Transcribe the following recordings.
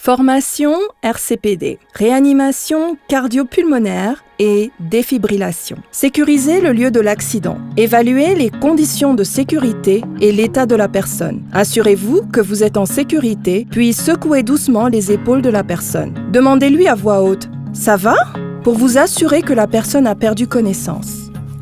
Formation RCPD, réanimation cardio-pulmonaire et défibrillation. Sécurisez le lieu de l'accident. Évaluez les conditions de sécurité et l'état de la personne. Assurez-vous que vous êtes en sécurité, puis secouez doucement les épaules de la personne. Demandez-lui à voix haute « Ça va ?» pour vous assurer que la personne a perdu connaissance.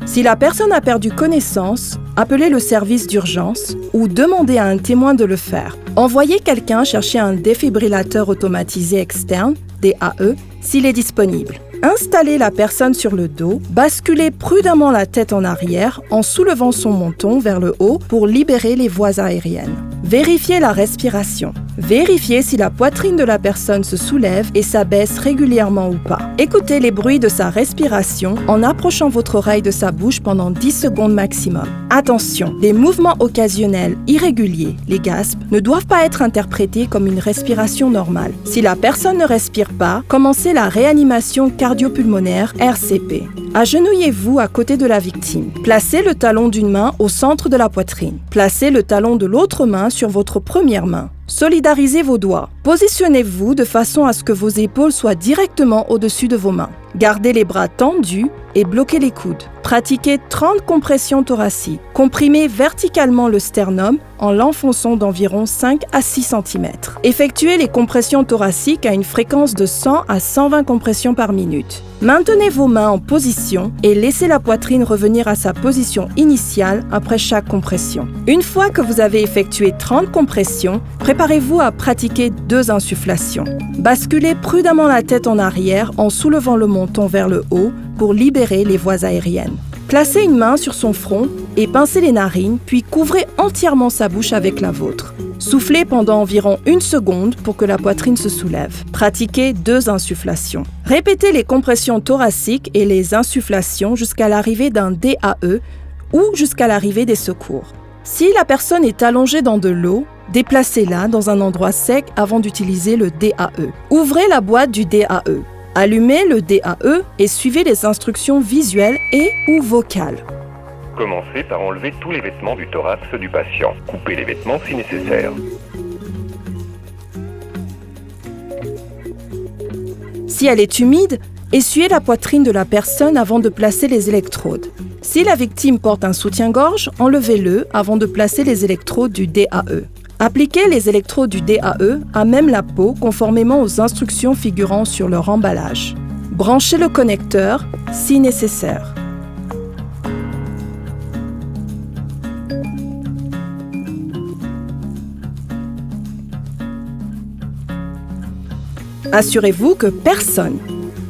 Si la personne a perdu connaissance, appelez le service d'urgence ou demandez à un témoin de le faire. Envoyez quelqu'un chercher un défibrillateur automatisé externe, DAE, s'il est disponible. Installez la personne sur le dos, basculez prudemment la tête en arrière en soulevant son menton vers le haut pour libérer les voies aériennes. Vérifiez la respiration. Vérifiez si la poitrine de la personne se soulève et s'abaisse régulièrement ou pas. Écoutez les bruits de sa respiration en approchant votre oreille de sa bouche pendant 10 secondes maximum. Attention, les mouvements occasionnels irréguliers, les gaspes, ne doivent pas être interprétés comme une respiration normale. Si la personne ne respire pas, commencez la réanimation cardio-pulmonaire RCP. Agenouillez-vous à côté de la victime. Placez le talon d'une main au centre de la poitrine. Placez le talon de l'autre main sur votre première main. Solidarisez vos doigts. Positionnez-vous de façon à ce que vos épaules soient directement au-dessus de vos mains. Gardez les bras tendus et bloquez les coudes. Pratiquez 30 compressions thoraciques. Comprimez verticalement le sternum en l'enfonçant d'environ 5 à 6 cm. Effectuez les compressions thoraciques à une fréquence de 100 à 120 compressions par minute. Maintenez vos mains en position et laissez la poitrine revenir à sa position initiale après chaque compression. Une fois que vous avez effectué 30 compressions, préparez-vous à pratiquer 2 insufflations. Basculez prudemment la tête en arrière en soulevant le menton vers le haut pour libérer les voies aériennes. Placez une main sur son front et pincez les narines, puis couvrez entièrement sa bouche avec la vôtre. Soufflez pendant environ 1 seconde pour que la poitrine se soulève. Pratiquez 2 insufflations. Répétez les compressions thoraciques et les insufflations jusqu'à l'arrivée d'un DAE ou jusqu'à l'arrivée des secours. Si la personne est allongée dans de l'eau, déplacez-la dans un endroit sec avant d'utiliser le DAE. Ouvrez la boîte du DAE. Allumez le DAE et suivez les instructions visuelles et ou vocales. Commencez par enlever tous les vêtements du thorax du patient. Coupez les vêtements si nécessaire. Si elle est humide, essuyez la poitrine de la personne avant de placer les électrodes. Si la victime porte un soutien-gorge, enlevez-le avant de placer les électrodes du DAE. Appliquez les électrodes du DAE à même la peau conformément aux instructions figurant sur leur emballage. Branchez le connecteur si nécessaire. Assurez-vous que personne,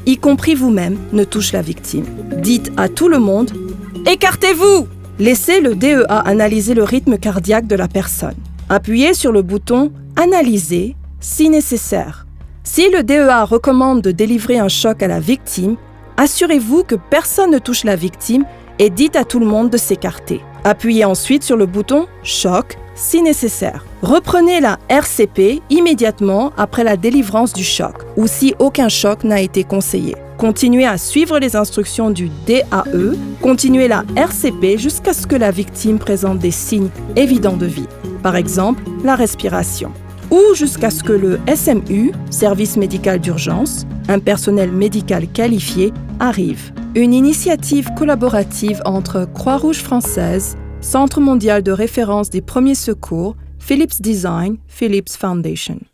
y compris vous-même, ne touche la victime. Dites à tout le monde « Écartez-vous !» Laissez le DEA analyser le rythme cardiaque de la personne. Appuyez sur le bouton « Analyser » si nécessaire. Si le DEA recommande de délivrer un choc à la victime, assurez-vous que personne ne touche la victime et dites à tout le monde de s'écarter. Appuyez ensuite sur le bouton « Choc » si nécessaire. Reprenez la RCP immédiatement après la délivrance du choc ou si aucun choc n'a été conseillé. Continuez à suivre les instructions du DAE, continuez la RCP jusqu'à ce que la victime présente des signes évidents de vie, par exemple la respiration, ou jusqu'à ce que le SMU, service médical d'urgence, un personnel médical qualifié, arrive. Une initiative collaborative entre Croix-Rouge française, Centre mondial de référence des premiers secours, Philips Design, Philips Foundation.